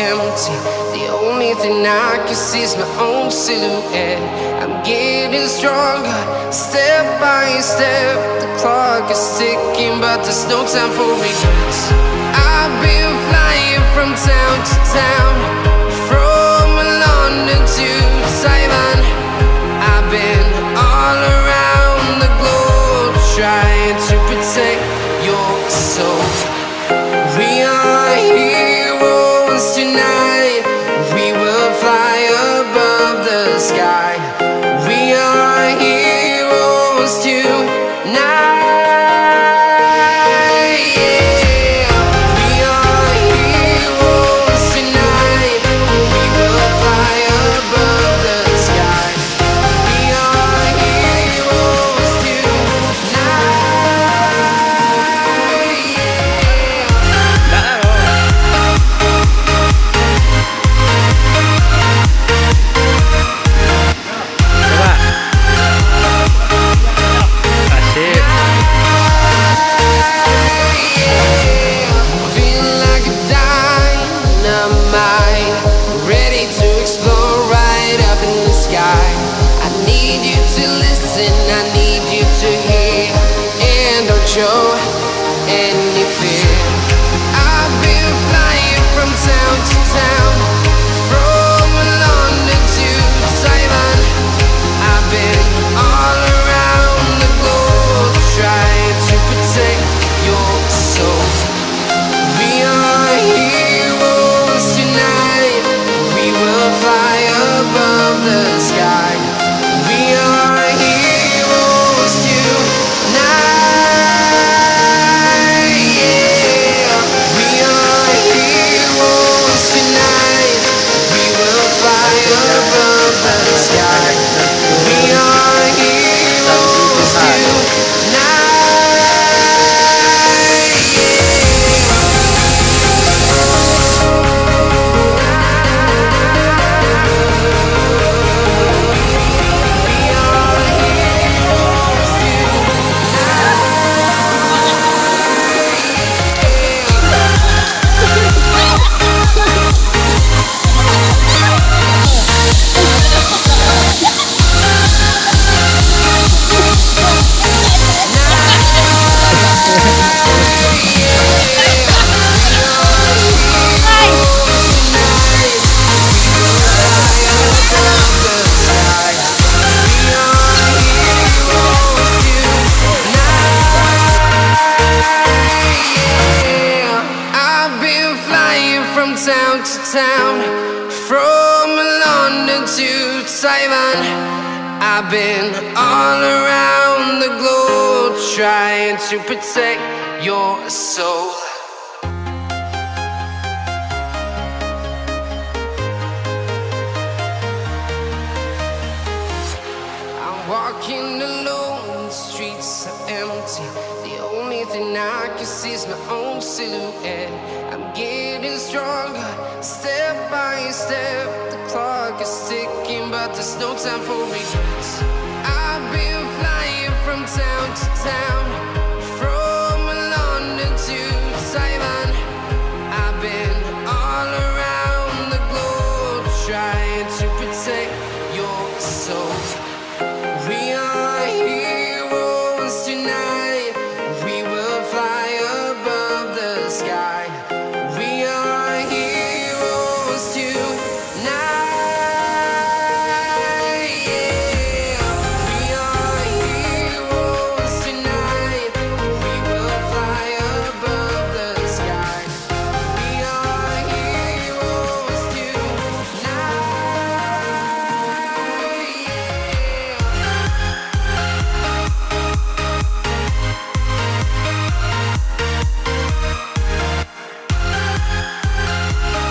empty. The only thing I can see is my own silhouette. I'm getting stronger, step by step. The clock is ticking, but there's no time for regrets. I've been flying from town to town, from London to Taiwan. I've been all around the globe, trying to protect your soul. We are heroes tonight. We will fly above the sky. We are heroes tonight. Show any fear. I've been flying from town to town, from London to Taiwan. I've been all around the globe, trying to protect your soul. We are heroes tonight. We will fly above the sky. We are heroes tonight. Town to town, from London to Taiwan. I've been all around the globe, trying to protect your soul. I'm walking alone, the streets are empty. The only thing I can see is my own silhouette. I'm getting stronger, step by step. The clock is ticking, but there's no time for regrets. I've been flying from town to town,